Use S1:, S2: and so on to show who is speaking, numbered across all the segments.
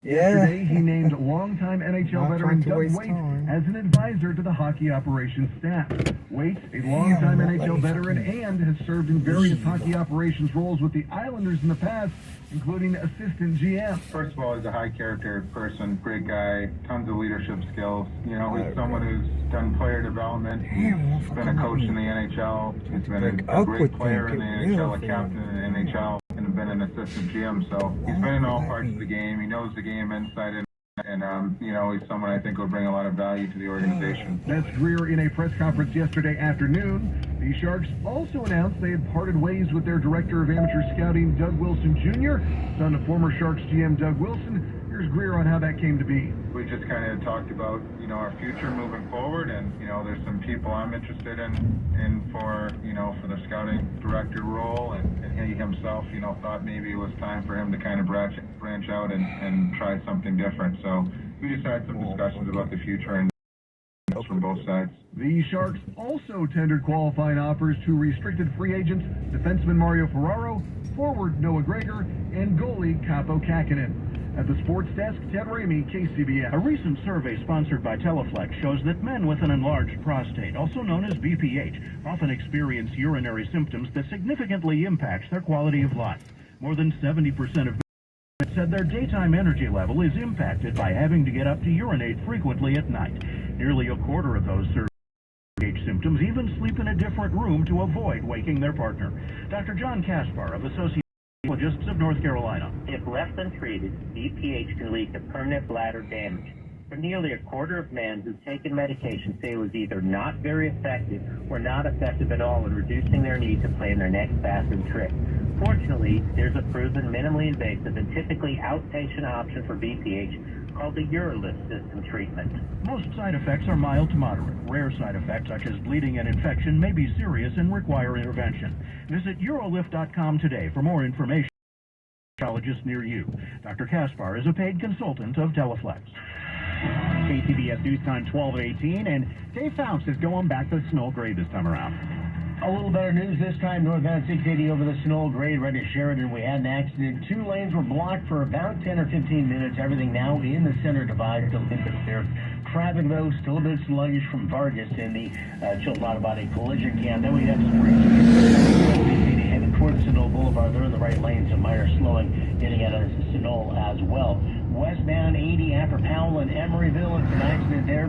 S1: Yesterday, he named longtime NHL veteran Doug Waite as an advisor to the hockey operations staff. Waite, a longtime NHL veteran and has served in various hockey operations roles with the Islanders in the past, including assistant GM.
S2: First of all, he's a high-character person, great guy, tons of leadership skills. You know, he's someone who's done player development. He's been a coach in the NHL. He's been a great player in the NHL, a captain in the NHL, and been an assistant GM. So he's been in all parts of the game. He knows the game inside and you know, he's someone I think will bring a lot of value to the organization.
S1: That's Greer in a press conference yesterday afternoon. The Sharks also announced they had parted ways with their director of amateur scouting, Doug Wilson Jr., son of former Sharks GM Doug Wilson. Here's Greer on how that came to be.
S2: We just kind of talked about, you know, our future moving forward, and, you know, there's some people I'm interested in for, you know, for the scouting director role, and he himself, you know, thought maybe it was time for him to kind of branch out and try something different. So we just had some discussions about the future and from both sides.
S1: The Sharks also tendered qualifying offers to restricted free agents, defenseman Mario Ferraro, forward Noah Gregor, and goalie Kaapo Kähkönen. At the sports desk, Ted Ramey, KCBS.
S3: A recent survey sponsored by Teleflex shows that men with an enlarged prostate, also known as BPH, often experience urinary symptoms that significantly impact their quality of life. More than 70% of men said their daytime energy level is impacted by having to get up to urinate frequently at night. Nearly a quarter of those surveyed symptoms even sleep in a different room to avoid waking their partner. Dr. John Kaspar of Associated Urologists of North Carolina.
S4: If left untreated, BPH can lead to permanent bladder damage. For nearly a quarter of men who've taken medication say it was either not very effective or not effective at all in reducing their need to plan their next bathroom trip. Fortunately, there's a proven minimally invasive and typically outpatient option for BPH called the UroLift system treatment.
S3: Most side effects are mild to moderate. Rare side effects such as bleeding and infection may be serious and require intervention. Visit urolift.com today for more information. Urologist near you. Dr. Kaspar is a paid consultant of Teleflex. KCBS News Time 12:18, and Dave Faust is going back to snow grade this time around.
S5: A little better news this time. Northbound 680 over the snow grade right to Sheridan. We had an accident. 2 lanes were blocked for about 10 or 15 minutes. Everything now in the center divide. Still there. Traffic, though, still a bit sluggish from Vargas in the Chilton Auto Body collision cam. Then we have Spring Street headed towards Sunol Boulevard. They're in the right lane, so minor slowing getting out of Sunol as well. Westbound 80 after Powell and Emeryville. It's an accident there.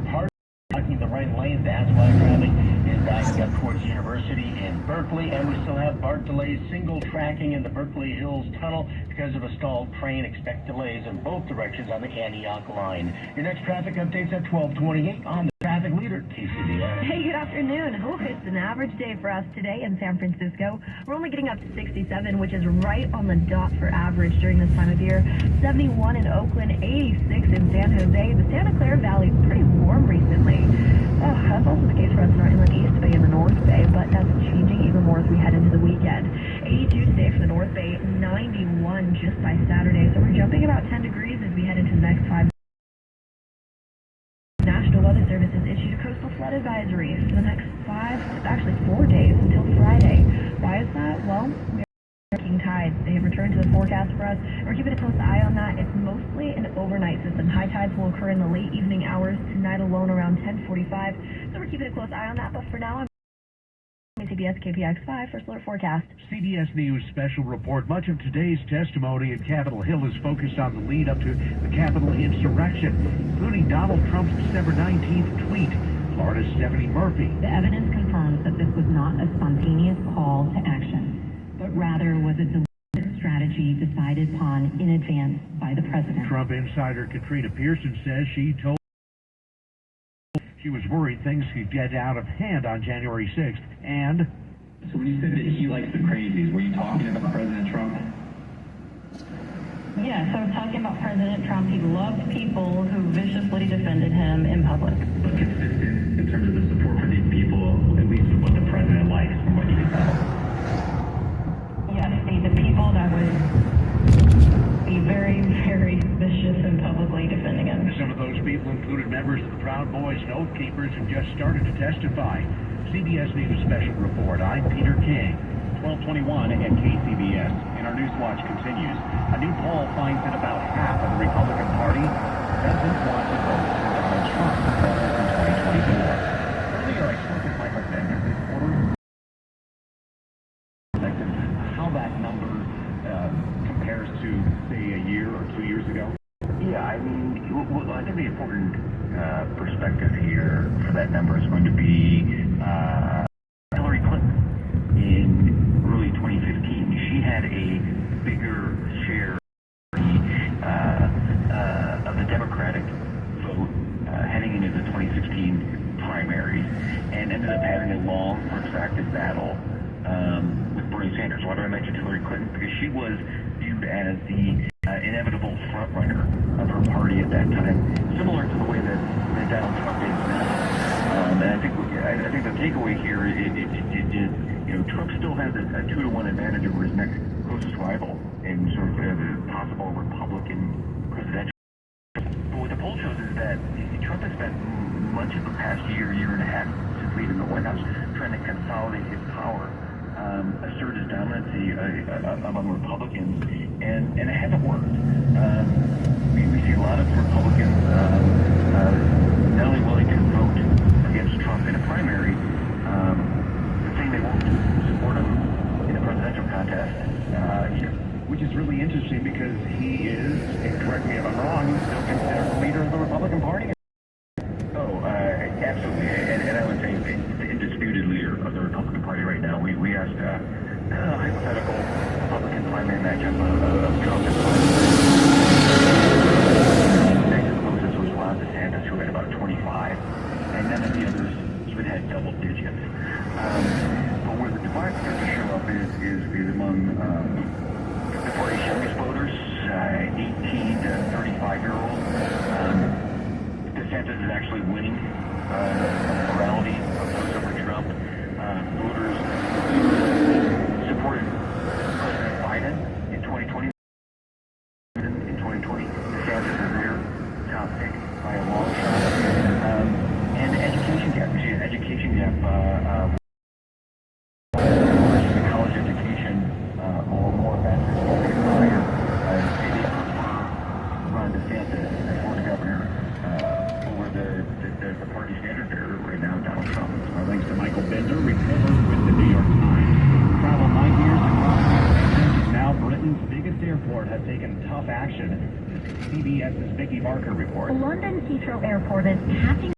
S5: Blocking the right lane. That's why traffic is backing up towards University in Berkeley. And we still have BART delays, single tracking in the Berkeley Hills Tunnel because of a stalled train. Expect delays in both directions on the Antioch line. Your next traffic updates at 12:28 on the traffic leader, KCBS.
S6: Hey, good afternoon. Oh, it's an average day for us today in San Francisco. We're only getting up to 67, which is right on the dot for average during this time of year. 71 in Oakland, 86 in San Jose. The Santa Clara Valley is pretty warm recently. Oh, that's also the case for us in our Inland East Bay and the North Bay, but that's changing even more as we head into the weekend. 82 today for the North Bay, 91 just by Saturday. So we're jumping about 10 degrees as we head into the next 5 days. National Weather Service has issued a coastal flood advisory for the next 4 days until Friday. Why is that? Well, king tides. They have returned to the forecast for us. We're keeping a close eye on that. It's mostly an overnight system. High tides will occur in the late evening hours tonight alone around 10:45. So we're keeping a close eye on that. But for now, I'm CBS KPX5 First Alert Forecast.
S3: CBS News special report. Much of today's testimony at Capitol Hill is focused on the lead up to the Capitol insurrection, including Donald Trump's December 19th tweet. Florida's Stephanie Murphy.
S7: The evidence confirms that this was not a spontaneous call to action, but rather was a deliberate strategy decided upon in advance by the president.
S3: Trump insider Katrina Pearson says she told she was worried things could get out of hand on January 6th. And
S8: so when you said that he likes the crazies, were you talking about President Trump?
S7: Yes, I was talking about President Trump. He loved people who viciously defended him in public.
S8: But consistent in terms of the support for these people, at least with what the president likes from what you can tell.
S7: Yes, the people that would be very, very vicious and publicly defending him.
S3: Some of those people included members of the Proud Boys and Oath Keepers who just started to testify. CBS News Special Report. I'm Peter King. 12:21 at KCBS. And our News Watch continues. A new poll finds that about half of the Republican Party
S8: really important perspective here for that number is going to be Hillary Clinton. In early 2015, she had a bigger share of the Democratic vote heading into the 2016 primaries, and ended up having a long, protracted battle with Bernie Sanders. Why do I mention Hillary Clinton? Because she was viewed as the inevitable frontrunner of her party at that time, similar to the way that Donald Trump is now. And I think the takeaway here is, Trump still has a 2-to-1 advantage over his next closest rival in sort of the possible Republican presidential. But what the poll shows is that Trump has spent much of the past year and a half since leaving the White House trying to consolidate his power, assert his dominancy among Republicans, and it hasn't worked. We see a lot of Republicans not only willing to vote against Trump in a primary, but saying they won't support him in the presidential contest. Which is really interesting because he is, and correct me if I'm wrong, still considered the leader of the Republican Party. Absolutely, and I would say the indisputed leader of the Republican Party right now. We asked a hypothetical Republican primary matchup of Trump and Biden. Next closest was Ron DeSantis, who had about 25, and none of the others even had double digits. But where the divide starts to show up is among the party's youngest voters, 18 to 35-year-olds. DeSantis is actually winning the plurality of votes over Trump. Voters supported President Biden in 2020. In 2020, DeSantis is their top pick by a long shot. And the education gap, we see an education gap. College education or more bachelor's degree higher. They prefer Ron DeSantis as Florida governor over the party standard bearer right now, Donald Trump.
S3: Our thanks to Michael Bender, reporter with the New York Times. Travel 9 years across the Atlantic. Now Britain's biggest airport has taken tough action. CBS's Vicky Barker reports.
S9: London Heathrow Airport is capping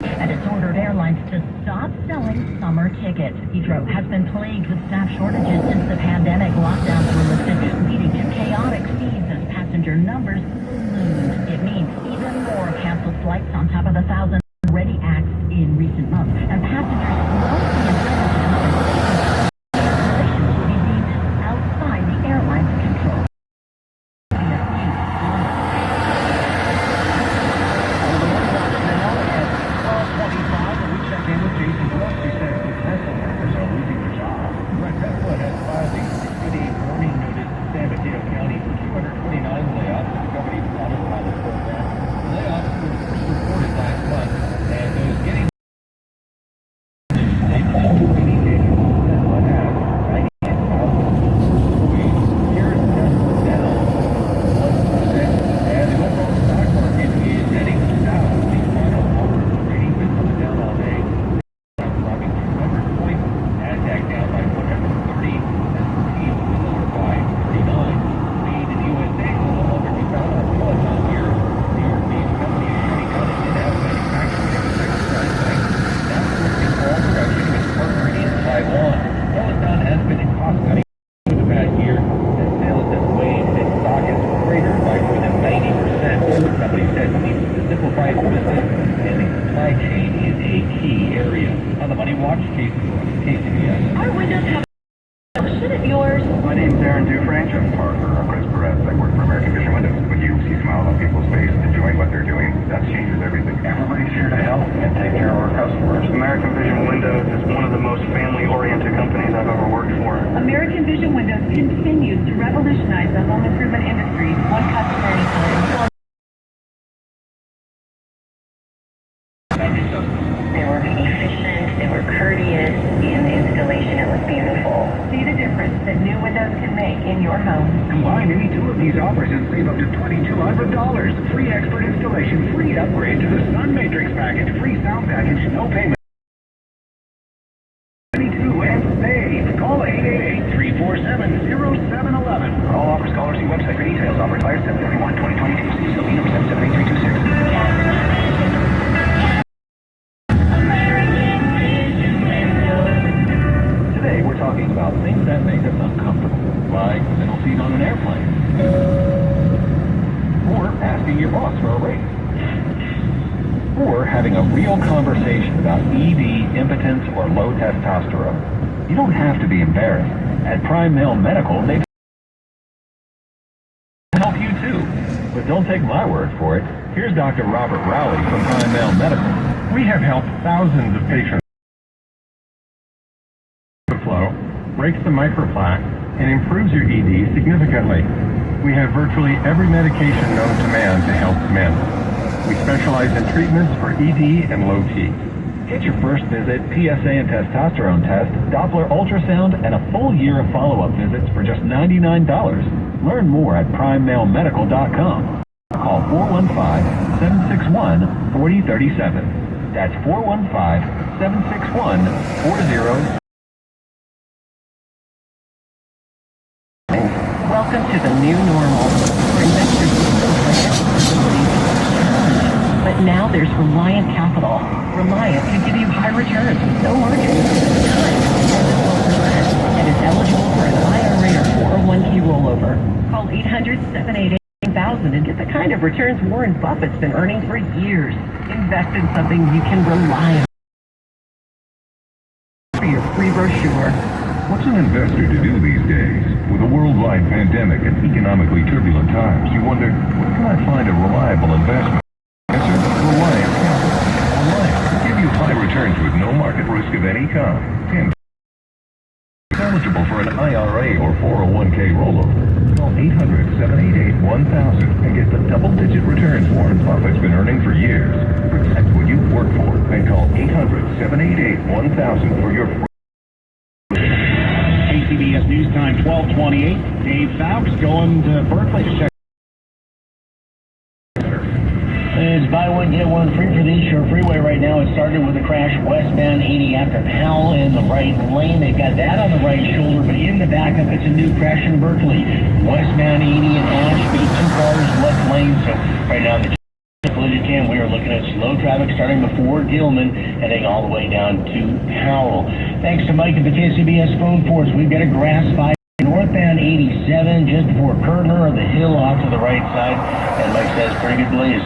S9: and it's ordered airlines to stop selling summer tickets. Heathrow has been plagued with staff shortages since the pandemic. Lockdowns were lifted, leading to chaotic fees as passenger numbers ballooned. It means even more canceled flights on top of the 1,000 already acts in recent months. And passengers won't be entitled to compensation. Cancellations will be deemed outside the airline's control.
S1: All offers, callers, see website for details. Offer expires 7/31/2020.
S8: 22, Slovenia, 778-326.
S10: Today we're talking about things that make us uncomfortable, like the middle seat on an airplane, or asking your boss for a raise, or having a real conversation about ED, impotence, or low testosterone. You don't have to be embarrassed. At Prime Male Medical, they help you too. But don't take my word for it. Here's Dr. Robert Rowley from Prime Male Medical.
S11: We have helped thousands of patients. Flow breaks the microplaque and improves your ED significantly. We have virtually every medication known to man to help men. We specialize in treatments for ED and low T.
S10: Get your first visit, PSA and testosterone test, Doppler ultrasound, and a full year of follow-up visits for just $99. Learn more at primemalemedical.com. Call 415-761-4037. That's 415-761-4037.
S12: Welcome to the new normal. For investors who still but now there's Reliant Capital. Reliant can give you high returns with no margin, time, and is eligible for an IRA or 401k rollover. Call 800-788-8000 and get the kind of returns Warren Buffett's been earning for years. Invest in something you can rely on. For your free brochure.
S11: What's an investor to do these days? With a worldwide pandemic and economically turbulent times, you wonder, where can I find a reliable investment? Answer, Reliant Capital. Reliant will give you high returns with no market risk of any kind. And eligible for an IRA or 401k rollover. Call 800-788-1000 and get the double-digit returns Warren Buffett's been earning for years. Protect what you've worked for and call 800-788-1000 for your free.
S3: KCBS News Time 1228. Dave Fowkes going to Berkeley to check.
S5: It's buy one, get one free for the East Shore Freeway right now. It started with a crash westbound 80 after Powell in the right lane. They've got that on the right shoulder, but in the backup, it's a new crash in Berkeley. Westbound 80 and Ash beat 2 cars left lane. So right now, the collision cam, we are looking at slow traffic starting before Gilman, heading all the way down to Powell. Thanks to Mike at the KCBS phone force. We've got a grass fire northbound 87 just before Kerner of the hill off to the right side. And Mike says pretty good blaze.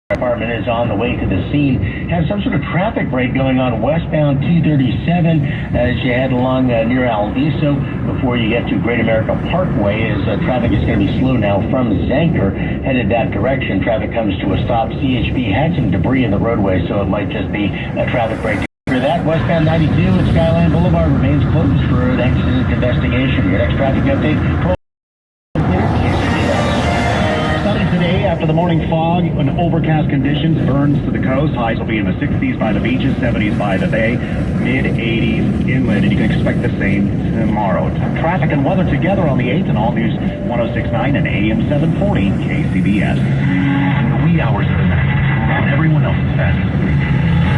S5: Department is on the way to the scene. Have some sort of traffic break going on westbound 237 as you head along near Alviso before you get to Great America Parkway. As traffic is going to be slow now from Zanker headed that direction. Traffic comes to a stop. CHP had some debris in the roadway, so it might just be a traffic break. For that, westbound 92 at Skyline Boulevard remains closed for an accident investigation. Your next traffic update.
S3: Today, after the morning fog and overcast conditions, burns to the coast. Highs will be in the 60s by the beaches, 70s by the bay, mid-80s inland, and you can expect the same tomorrow. Traffic and weather together on the 8th and All News 106.9 and AM 740 KCBS.
S10: In the wee hours of the night, when everyone else is fast asleep,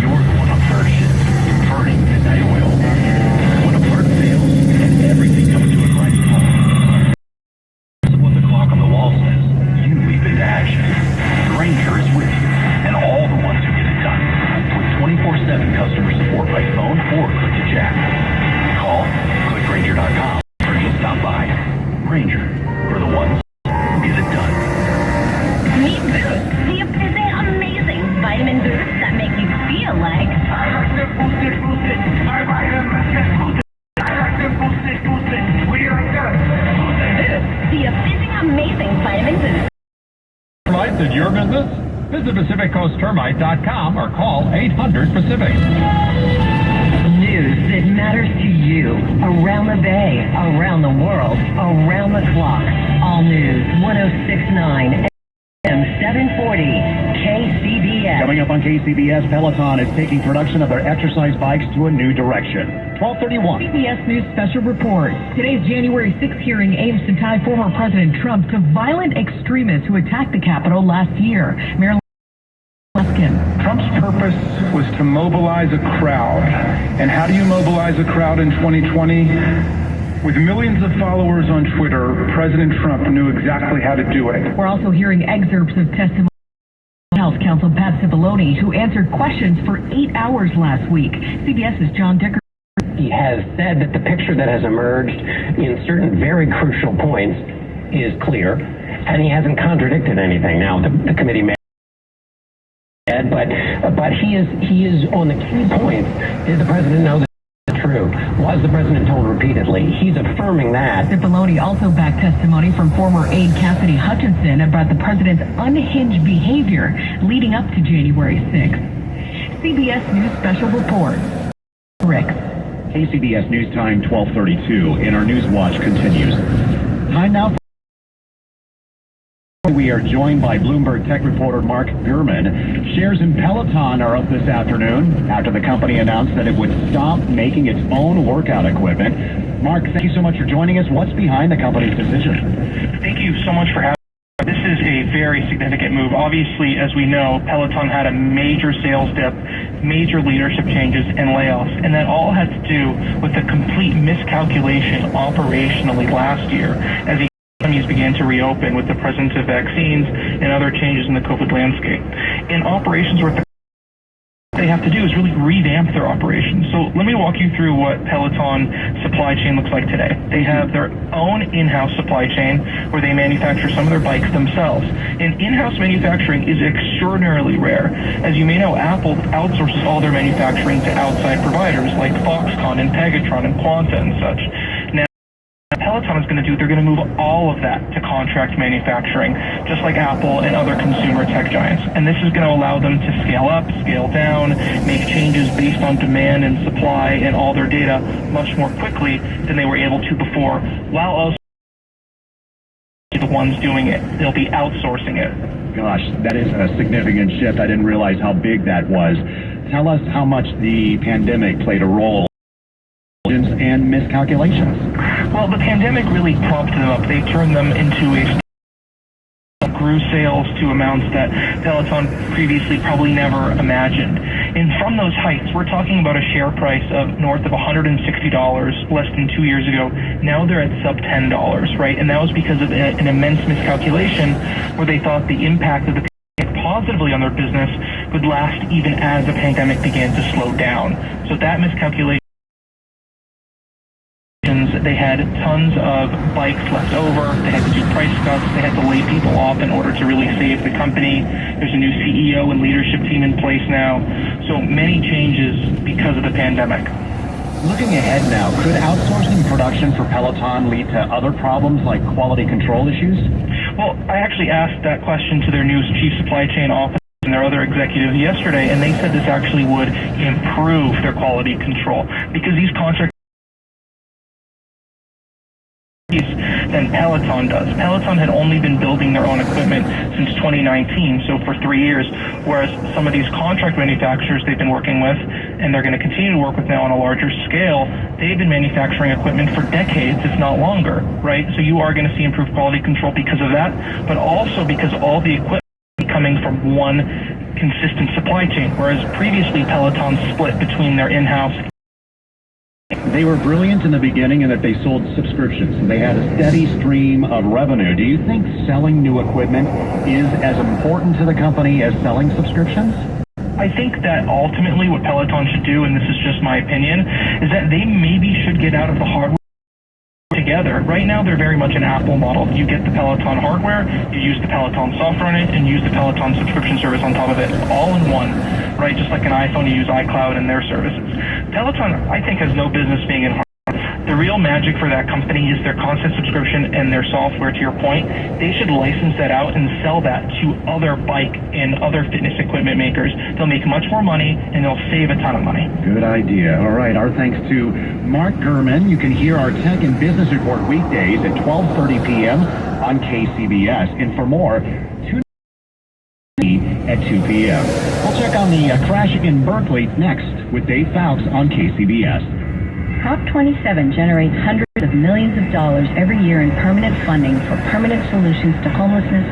S10: you're the one on third shift, burning midnight oil. When a part fails and everything comes to a grinding halt. What the clock on the wall says. Leap into action. Ranger is with you, and all the ones who get it done. With 24/7 customer support by phone or click to chat. Call clickgranger.com or just stop by. Ranger, for the ones who get it done.
S9: Meet Boost, the amazing vitamin boosts that make you feel like I like them boosted. I like them boosted. I like them boosted. We are good. Boost, the amazing vitamin boost.
S11: Termites in your business? Visit PacificCoastTermite.com or call 800-PACIFIC.
S12: News that matters to you. Around the bay, around the world, around the clock. All News 106.9 AM 740 KCBS.
S3: Coming up on KCBS, Peloton is taking production of their exercise bikes to a new direction. 1231.
S13: CBS News Special Report. Today's January 6th hearing aims to tie former President Trump to violent extremists who attacked the Capitol last year. Marilyn
S11: Trump's purpose was to mobilize a crowd. And how do you mobilize a crowd in 2020?
S14: With millions of followers on Twitter, President Trump knew exactly how to do it.
S13: We're also hearing excerpts of testimony from House Counsel Pat Cipollone, who answered questions for 8 hours last week. CBS's John Dicker.
S15: He has said that the picture that has emerged in certain very crucial points is clear, and he hasn't contradicted anything. Now, the committee may have, but he is on the key points. Did the president know that it's true? Was the president told repeatedly? He's affirming that.
S13: Cipollone also backed testimony from former aide Cassidy Hutchinson about the president's unhinged behavior leading up to January 6th. CBS News Special Report. Rick.
S3: KCBS News Time 12:32, and our News Watch continues. Time now. We are joined by Bloomberg tech reporter Mark Gurman. Shares in Peloton are up this afternoon after the company announced that it would stop making its own workout equipment. Mark, thank you so much for joining us. What's behind the company's decision?
S16: Thank you so much for having me. This is a very significant move. Obviously, as we know, Peloton had a major sales dip, major leadership changes, and layoffs, and that all had to do with a complete miscalculation operationally last year as the economies began to reopen with the presence of vaccines and other changes in the COVID landscape. In operations, what they have to do is really revamp their operations. So let me walk you through what Peloton supply chain looks like today. They have their own in-house supply chain where they manufacture some of their bikes themselves. And in-house manufacturing is extraordinarily rare. As you may know, Apple outsources all their manufacturing to outside providers like Foxconn and Pegatron and Quanta and such. Now, Peloton is going to do, they're going to move all of that to contract manufacturing, just like Apple and other consumer tech giants. And this is going to allow them to scale up, scale down, make changes based on demand and supply and all their data much more quickly than they were able to before, while also the ones doing it. They'll be outsourcing it.
S3: Gosh, that is a significant shift. I didn't realize how big that was. Tell us how much the pandemic played a role and miscalculations.
S16: Well, the pandemic really propped them up. They turned them into grew sales to amounts that Peloton previously probably never imagined. And from those heights, we're talking about a share price of north of $160 less than 2 years ago. Now they're at sub $10, right? And that was because of an immense miscalculation where they thought the impact of the pandemic positively on their business would last even as the pandemic began to slow down. So that miscalculation, they had tons of bikes left over. They had to do price cuts. They had to lay people off in order to really save the company. There's a new CEO and leadership team in place now. So many changes because of the pandemic.
S3: Looking ahead now, could outsourcing production for Peloton lead to other problems like quality control issues?
S16: Well, I actually asked that question to their new chief supply chain officer and their other executives yesterday, and they said this actually would improve their quality control because these contracts than Peloton does. Peloton had only been building their own equipment since 2019, so for 3 years, whereas some of these contract manufacturers they've been working with, and they're going to continue to work with now on a larger scale, they've been manufacturing equipment for decades, if not longer, right? So you are going to see improved quality control because of that, but also because all the equipment is coming from one consistent supply chain, whereas previously Peloton split between their in-house.
S3: They were brilliant in the beginning in that they sold subscriptions. They had a steady stream of revenue. Do you think selling new equipment is as important to the company as selling subscriptions?
S16: I think that ultimately what Peloton should do, and this is just my opinion, is that they maybe should get out of the hardware together. Right now they're very much an Apple model. You get the Peloton hardware, you use the Peloton software on it, and use the Peloton subscription service on top of it, all in one, right? Just like an iPhone, you use iCloud and their services. Peloton, I think, has no business being in hardware. The real magic for that company is their constant subscription and their software, to your point. They should license that out and sell that to other bike and other fitness equipment makers. They'll make much more money and they'll save a ton of money.
S3: Good idea. All right, our thanks to Mark Gurman. You can hear our Tech and Business Report weekdays at 12:30 p.m. on KCBS. And for more, tune in at 2 p.m. We'll check on the crash in Berkeley next with Dave Fowkes on KCBS.
S17: Prop 27 generates hundreds of millions of dollars every year in permanent funding for permanent solutions to homelessness,